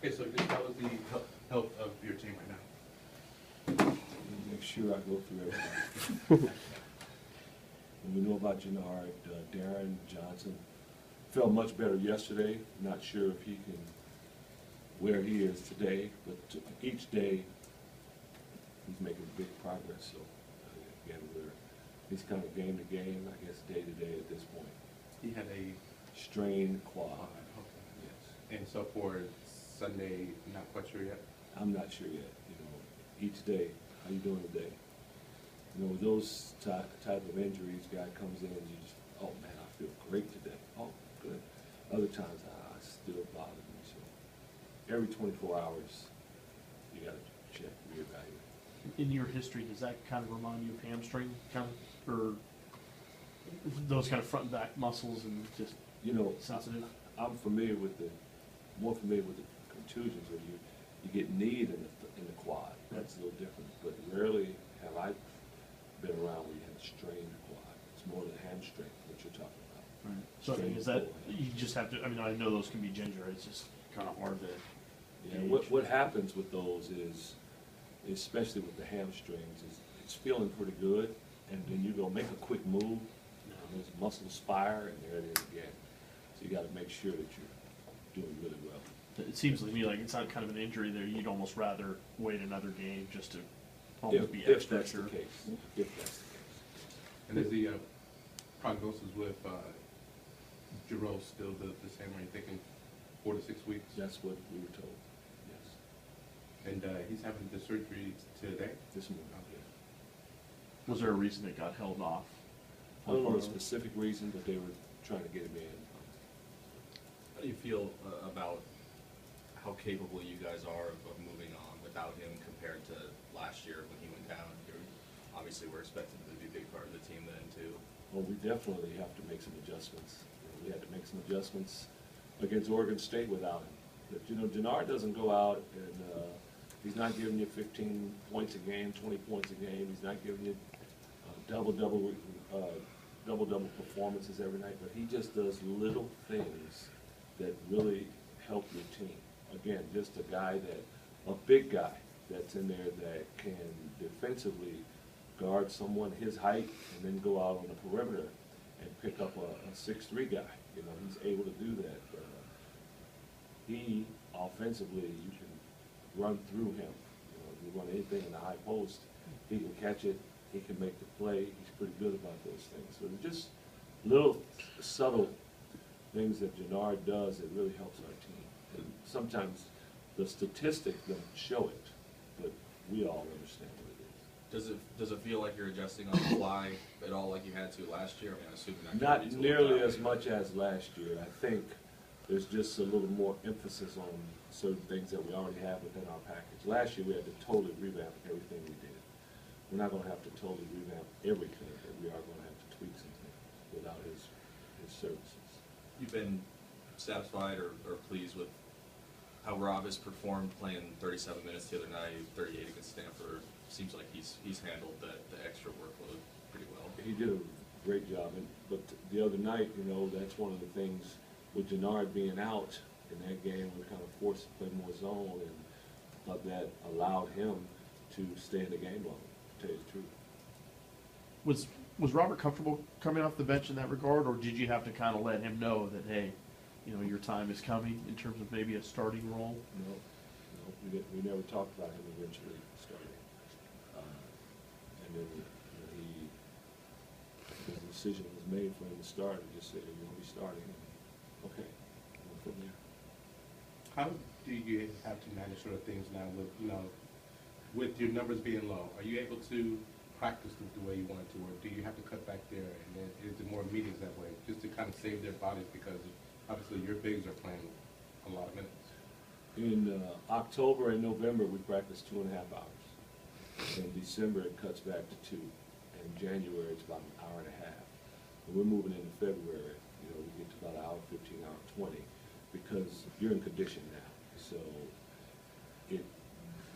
Okay, so just tell us the health of your team right now. Make sure I go through everything. And we know about Gennard, Darren Johnson. Felt much better yesterday. Not sure if he can, where he is today, but each day he's making big progress. So again, he's kind of game to game, I guess day to day at this point. He had a strained quad. Okay. Yes. And so for Sunday, not quite sure yet? I'm not sure yet. You know, each day, how you doing today? You know, those type of injuries, guy comes in and you just, oh man, I feel great today. Oh, good. Other times, still bother me. So every 24 hours, you got to check, reevaluate. In your history, does that kind of remind you of hamstring, kind of, or those kind of front and back muscles and just, you know, sensitive? I'm familiar with more familiar with the contusions where you get kneed in the quad. That's a little different. But rarely have I been around where you have a strained quad. It's more the hamstring, what you're talking about. Right. So I mean, is that, you just have to, I mean, I know those can be ginger, it's just kind of hard to Yeah, gauge. what happens with those is, especially with the hamstrings, is it's feeling pretty good, and then you go make a quick move, and there's a muscle spire, and there it is again. So you got to make sure that you're doing really well. It seems to me like it's not kind of an injury there, you'd almost rather wait another game just to almost be If extra that's sure. the case. If that's the case. And is the prognosis with Giroux still the same? Are you thinking 4 to 6 weeks? That's what we were told, yes. And he's having the surgery today? This morning, yeah. Was there a reason it got held off? I don't know the specific reason, but they were trying to get him in. How do you feel about how capable you guys are of moving on without him compared to last year when he went down? Obviously, we're expected to be a big part of the team then, too. Well, we definitely have to make some adjustments. You know, we had to make some adjustments against Oregon State without him. But, you know, Gennard doesn't go out and he's not giving you 15 points a game, 20 points a game. He's not giving you double-double performances every night. But he just does little things that really help your team. Again, just a guy a big guy that's in there that can defensively guard someone his height and then go out on the perimeter and pick up a 6'3" guy. You know, he's able to do that. He, offensively, you can run through him. You know, if you run anything in the high post, he can catch it, he can make the play. He's pretty good about those things. So they're just little subtle things that Gennard does that really helps our team. And sometimes the statistics don't show it, but we all understand what it is. Does it feel like you're adjusting on the fly at all like you had to last year? I mean, I assume you're Not gonna be nearly told as much as last year. I think there's just a little more emphasis on certain things that we already have within our package. Last year we had to totally revamp everything we did. We're not going to have to totally revamp everything, but we are going to have to tweak some things without his services. You've been satisfied or pleased with how Rob has performed playing 37 minutes the other night, 38 against Stanford. Seems like he's handled the extra workload pretty well. He did a great job, but the other night, you know, that's one of the things with Gennard being out in that game, we kind of forced to play more zone, and thought that allowed him to stay in the game longer, to tell you the truth. Was Robert comfortable coming off the bench in that regard, or did you have to kind of let him know that, hey, you know, your time is coming in terms of maybe a starting role? No, we never talked about him eventually starting. And then his decision was made for him to start. He just said, "You're going to be starting." Okay, we'll from there. How do you have to manage sort of things now with, you know, with your numbers being low? Are you able to practice the way you want to, or do you have to cut back there, and then is it more meetings that way, just to kind of save their bodies, because obviously your bigs are playing a lot of minutes? In October and November, we practice 2.5 hours. In December, it cuts back to 2. In January, it's about an hour and a half. And we're moving into February, you know, we get to about an hour 15, hour 20, because you're in condition now. So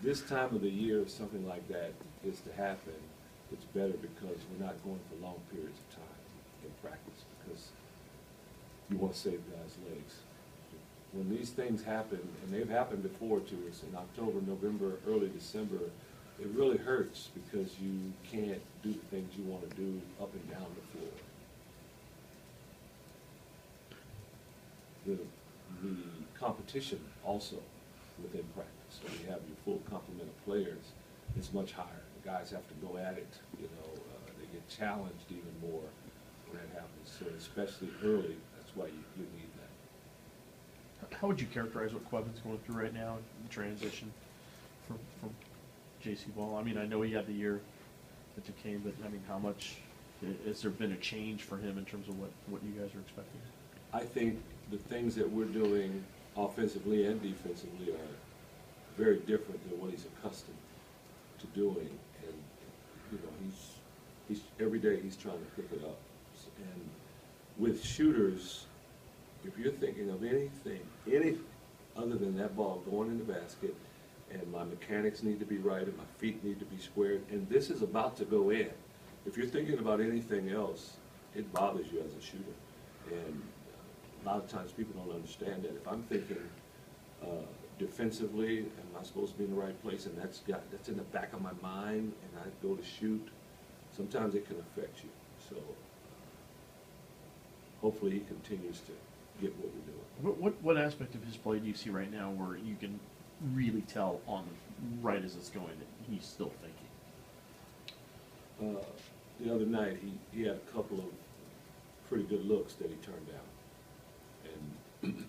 this time of the year, if something like that is to happen, it's better because we're not going for long periods of time in practice, because you want to save guys' legs. when these things happen, and they've happened before to us in October, November, early December, it really hurts because you can't do the things you want to do up and down the floor. The competition also within practice, when you have your full complement of players, is much higher. The guys have to go at it, you know, they get challenged even more when that happens. So especially early, that's why you need that. How would you characterize what Quevin's going through right now in the transition from JC ball? I mean, I know he had the year that you came, but I mean, how much has there been a change for him in terms of what you guys are expecting? I think the things that we're doing offensively and defensively are very different than what he's accustomed to doing. And, you know, he's every day he's trying to pick it up. And with shooters, if you're thinking of anything other than that ball going in the basket, and my mechanics need to be right, and my feet need to be squared, and this is about to go in, if you're thinking about anything else, it bothers you as a shooter. And a lot of times people don't understand that. If I'm thinking defensively, am I supposed to be in the right place, and that's in the back of my mind, and I go to shoot, sometimes it can affect you. So hopefully he continues to get what we're doing. What aspect of his play do you see right now where you can really tell on right as it's going that he's still thinking? The other night, he had a couple of pretty good looks that he turned down. And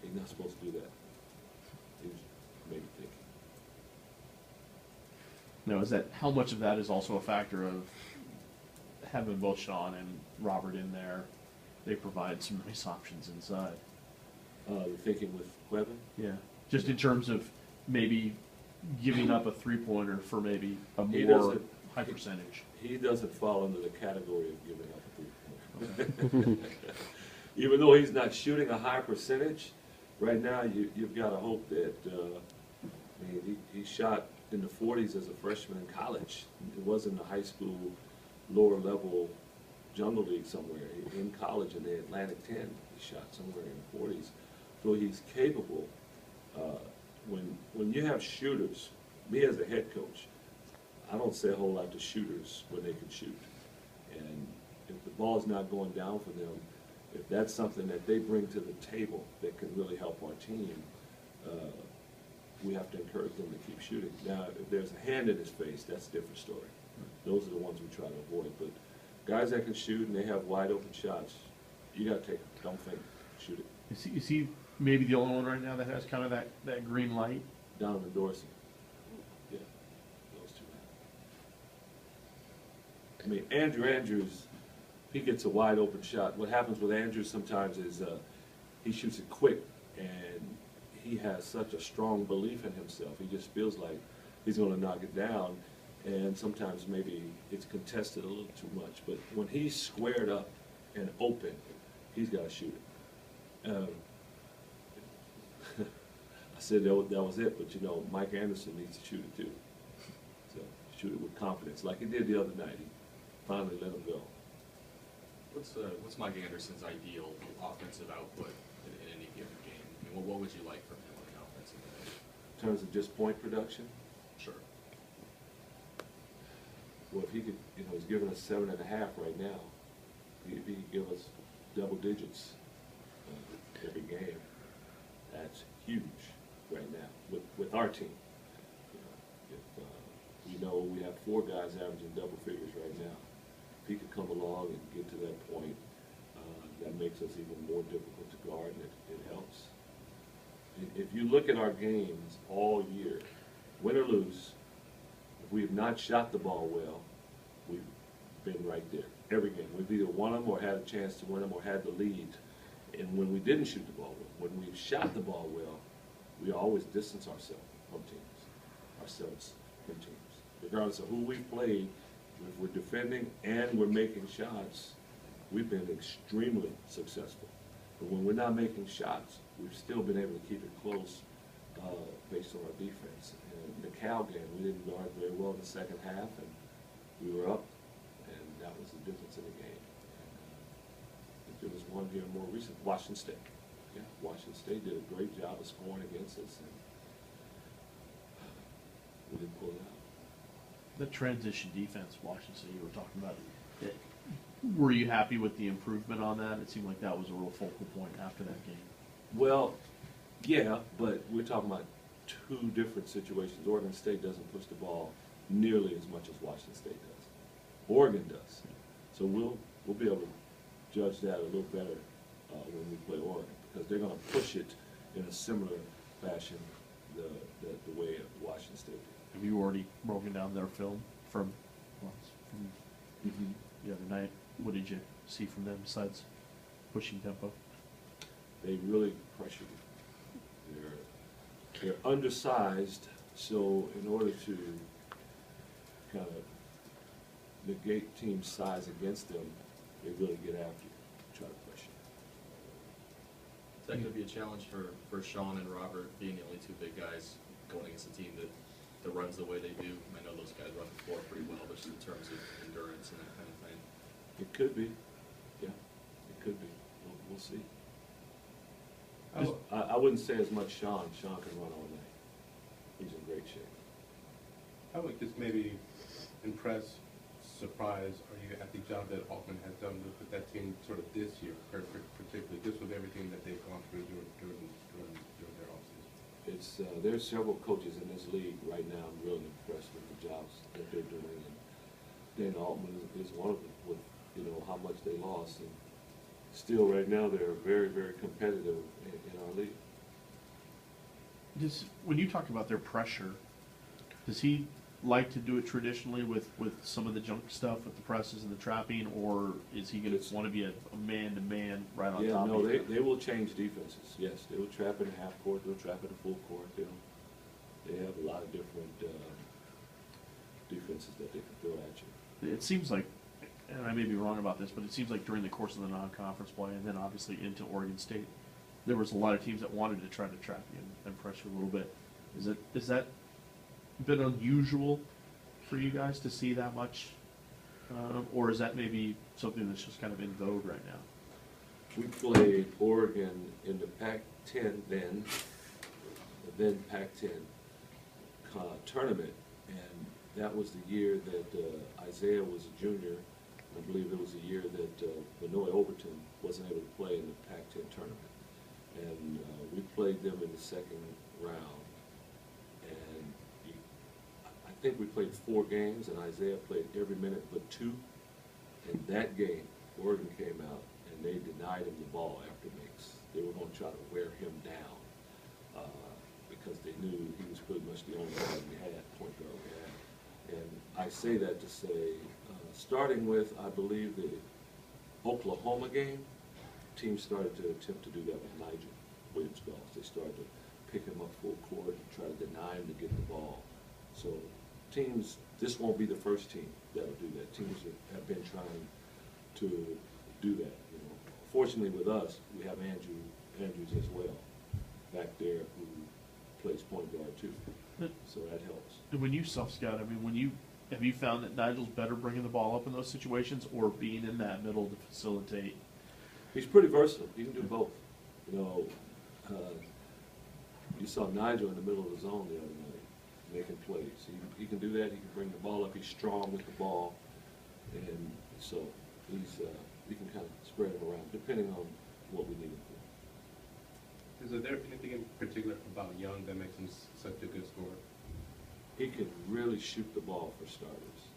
he's not supposed to do that. He was maybe thinking. Now, is that, how much of that is also a factor of having both Sean and Robert in there? They provide some nice options inside. The thinking with Quevin? Yeah, just in terms of maybe giving up a three-pointer for maybe a He more doesn't- high percentage. He doesn't fall into the category of giving up a three-pointer. Even though he's not shooting a high percentage, right now you've got to hope that, I mean, he shot in the 40s as a freshman in college. It wasn't a high school, lower level jungle league somewhere. In college in the Atlantic 10, he shot somewhere in the 40s. So he's capable. When you have shooters, me as a head coach, I don't say a whole lot to shooters when they can shoot. And if the ball's not going down for them, if that's something that they bring to the table that can really help our team, we have to encourage them to keep shooting. Now, if there's a hand in his face, that's a different story. Those are the ones we try to avoid. But guys that can shoot and they have wide open shots, you got to take them. Don't think, shoot it. Is he maybe the only one right now that has kind of that green light? Donaven Dorsey. Yeah, those two. I mean, Andrews, he gets a wide open shot. What happens with Andrews sometimes is he shoots it quick, and he has such a strong belief in himself. He just feels like he's going to knock it down, and sometimes maybe it's contested a little too much. But when he's squared up and open, he's got to shoot it. I said that was it, but you know, Mike Anderson needs to shoot it too. So shoot it with confidence, like he did the other night. He finally let him go. What's Mike Anderson's ideal offensive output in any given game? I mean, what would you like from him on the offensive end? In terms of just point production, Sure. well, if he could, you know, he's giving us 7.5 right now. If he could give us double digits every game, that's huge right now with our team. You know, if we know we have 4 guys averaging double figures right now. If he could come along and get to that point, that makes us even more difficult to guard, and it helps. If you look at our games all year, win or lose, if we have not shot the ball well, we've been right there. Every game, we've either won them or had a chance to win them or had the lead. And when we didn't shoot the ball well, when we've shot the ball well, we always distance ourselves from teams. Regardless of who we've played, if we're defending and we're making shots, we've been extremely successful. But when we're not making shots, we've still been able to keep it close based on our defense. And in the Cal game, we didn't guard very well in the second half, and we were up, and that was the difference in the game. And, there was one here more recent, Washington State. Yeah, Washington State did a great job of scoring against us, and we didn't pull it out. The transition defense, Washington State, you were talking about, were you happy with the improvement on that? It seemed like that was a real focal point after that game. Well, yeah, but we're talking about two different situations. Oregon State doesn't push the ball nearly as much as Washington State does. Oregon does. So we'll be able to judge that a little better when we play Oregon, because they're going to push it in a similar fashion the way Washington State did. Have you already broken down their film from the other night? What did you see from them besides pushing tempo? They really pressure you. They're undersized, so in order to kind of negate team size against them, they really get after you, try to pressure you. Is that going to be a challenge for Sean and Robert, being the only two big guys going against a team that runs the way they do? I know those guys run the floor pretty well, but just in terms of endurance and that kind of thing. It could be, yeah, it could be. We'll see. I wouldn't say as much Sean. Sean can run all night. He's in great shape. I would just maybe impress, surprise, or you at the job that Altman has done with that team sort of this year, particularly just with everything that they've gone through during their offseason. There's several coaches in this league right now. I'm really impressed with the jobs that they're doing, and Dan Altman is one of them. With how much they lost, and still right now they're very, very competitive in our league. When you talk about their pressure, does he like to do it traditionally with some of the junk stuff, with the presses and the trapping, or is he going to want to be a man-to-man right on top of you? They will change defenses. Yes, they will trap in a half court. They'll trap in a full court. They have a lot of different defenses that they can throw at you. It seems like, and I may be wrong about this, but it seems like during the course of the non-conference play, and then obviously into Oregon State, there was a lot of teams that wanted to try to trap you and pressure a little bit. Is that been unusual for you guys to see that much, or is that maybe something that's just kind of in vogue right now? We played Oregon in the Pac-10 then Pac-10 tournament, and that was the year that Isaiah was a junior. I believe it was the year that Benoit Overton wasn't able to play in the Pac-10 tournament. And we played them in the second round. And I think we played 4 games, and Isaiah played every minute but 2. In that game, Oregon came out, and they denied him the ball after mix. They were going to try to wear him down because they knew he was pretty much the only guy we had, point guard we had. And I say that to say, starting with, I believe, the Oklahoma game, teams started to attempt to do that with Nigel Williams-Goss. They started to pick him up full court and try to deny him to get the ball. So teams, this won't be the first team that will do that. Teams have been trying to do that. Fortunately with us, we have Andrews as well back there who plays point guard too. So that helps. When you self-scout, have you found that Nigel's better bringing the ball up in those situations or being in that middle to facilitate? He's pretty versatile. He can do both. You saw Nigel in the middle of the zone the other night making plays. He can do that. He can bring the ball up. He's strong with the ball, and so we can kind of spread him around depending on what we need him for. Is there anything in particular about Young that makes him such a good scorer? He can really shoot the ball, for starters,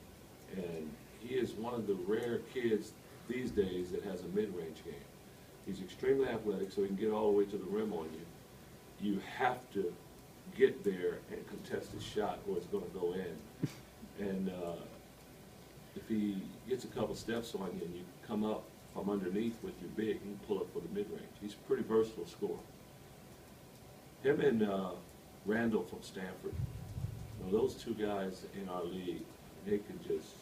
and he is one of the rare kids these days that has a mid-range game. He's extremely athletic, so he can get all the way to the rim on you. You have to get there and contest his shot or it's going to go in. And if he gets a couple steps on you and you come up from underneath with your big, he can pull up for the mid-range. He's a pretty versatile scorer. Him and Randall from Stanford, those two guys in our league, they can just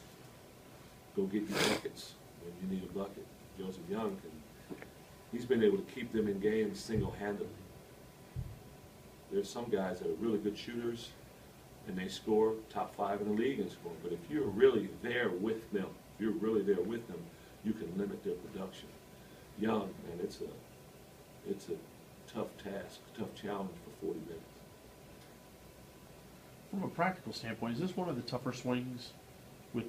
go get you buckets when you need a bucket. Joseph Young he's been able to keep them in games single-handedly. There's some guys that are really good shooters, and they score top 5 in the league in scoring. But if you're really there with them, you can limit their production. Young, man, it's a tough task, tough challenge for 40 minutes. From a practical standpoint, is this one of the tougher swings with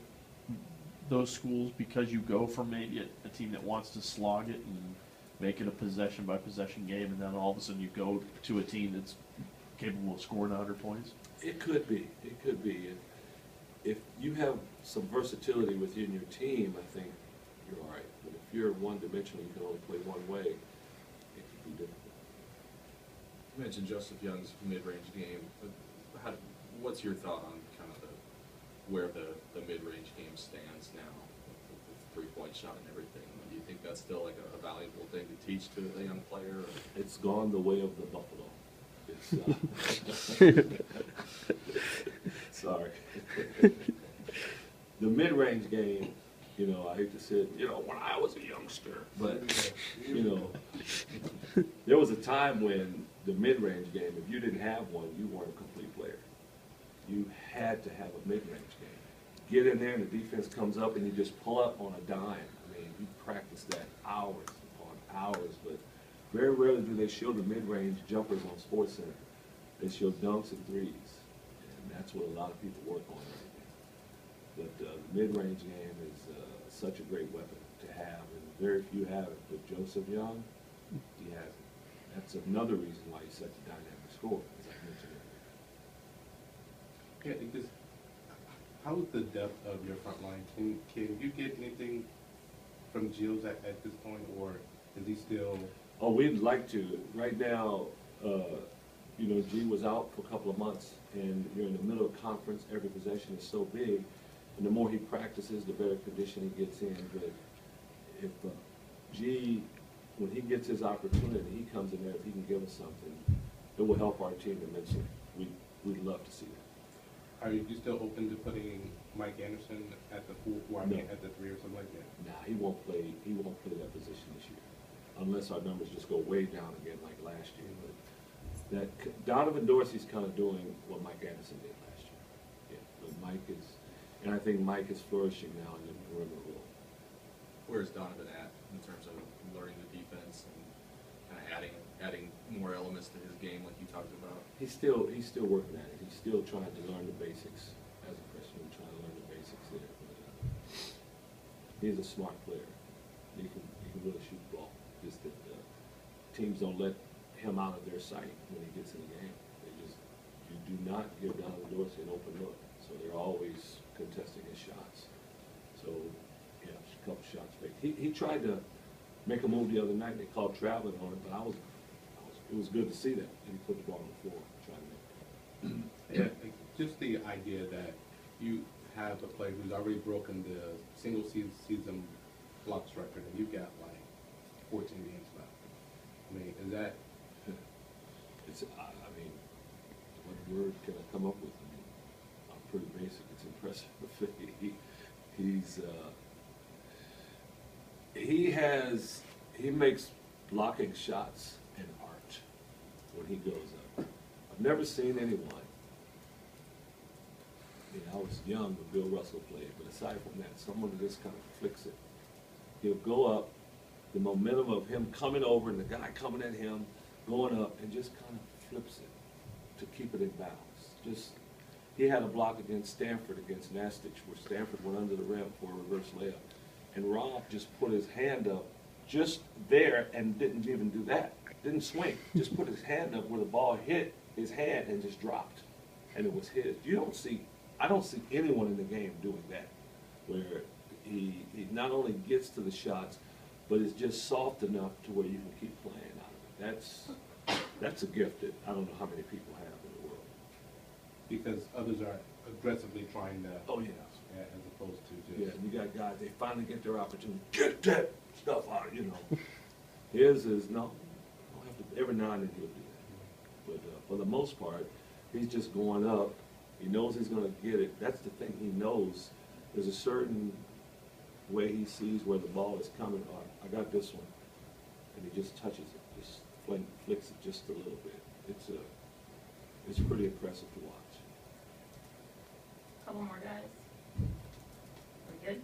those schools because you go from maybe a team that wants to slog it and make it a possession by possession game, and then all of a sudden you go to a team that's capable of scoring 100 points? It could be. It could be. If you have some versatility within your team, I think you're all right. But if you're one-dimensional, you can only play one way, it could be difficult. You mentioned Joseph Young's mid-range game. What's your thought on kind of where the mid-range game stands now, with the three-point shot and everything? Do you think that's still like a valuable thing to teach to a young player? Or? It's gone the way of the buffalo. Sorry. The mid-range game, you know, I hate to say it, you know, when I was a youngster, but, you know, there was a time when the mid-range game, if you didn't have one, you weren't a complete player. You had to have a mid-range game. Get in there and the defense comes up and you just pull up on a dime. I mean, you practice that hours upon hours, but very rarely do they show the mid-range jumpers on SportsCenter. They show dunks and threes, and that's what a lot of people work on right now. But the mid-range game is such a great weapon to have, and very few have it. But Joseph Young, he has it. That's another reason why he's such a dynamic scorer, as I mentioned earlier. Yeah, because how is the depth of your front line? Can you get anything from Gilles at this point, or is he still? Oh, we'd like to. Right now, you know, G was out for a couple of months, and you're in the middle of conference. Every possession is so big, and the more he practices, the better condition he gets in. But if G, when he gets his opportunity, he comes in there, if he can give us something, it will help our team immensely. We'd love to see that. Are you still open to putting Mike Anderson at the 4, or I mean, at the 3 or something like that? Nah, he won't play that position this year, unless our numbers just go way down again like last year. But that Donaven Dorsey's kind of doing what Mike Anderson did last year. Yeah, but Mike is, and I think Mike is flourishing now in the perimeter role. Where's Donaven at in terms of learning the defense and kind of adding more elements to his game, like you talked about? He's still working at it. He's still trying to learn the basics as a freshman, trying to learn the basics there. But he's a smart player. He can really shoot the ball. Just that teams don't let him out of their sight when he gets in the game. You do not give Donaven Dorsey an open look. So they're always contesting his shots. So, yeah, a couple shots fake. He tried to make a move the other night. They called traveling on it, but it was good to see that. And he put the ball on the floor, trying to make it. Yeah, just the idea that you have a player who's already broken the single season blocks record, and you've got like 14 games left. I mean, is that? It's, I mean, what word can I come up with? I mean, I'm pretty basic. It's impressive. He makes blocking shots an art when he goes up. I've never seen anyone. I mean, I was young when Bill Russell played, but aside from that, someone who just kind of flicks it. He'll go up, the momentum of him coming over and the guy coming at him, going up, and just kind of flips it to keep it in balance. He had a block against Stanford, against Nastich, where Stanford went under the rim for a reverse layup. And Rob just put his hand up just there and didn't even do that. Didn't swing. Just put his hand up where the ball hit his hand and just dropped. And it was his. I don't see anyone in the game doing that, where he not only gets to the shots, but is just soft enough to where you can keep playing out of it. That's a gift that I don't know how many people have in the world. Because others are aggressively trying to. Oh, yeah. As opposed to Yeah, just. you got guys, they finally get their opportunity. Get that stuff out, you know. His is, no, don't have to, every now and then he'll do that. But for the most part, he's just going up. He knows he's going to get it. That's the thing, he knows. There's a certain way he sees where the ball is coming. Oh, I got this one. And he just touches it, just flicks it just a little bit. It's pretty impressive to watch. Couple more guys. We good?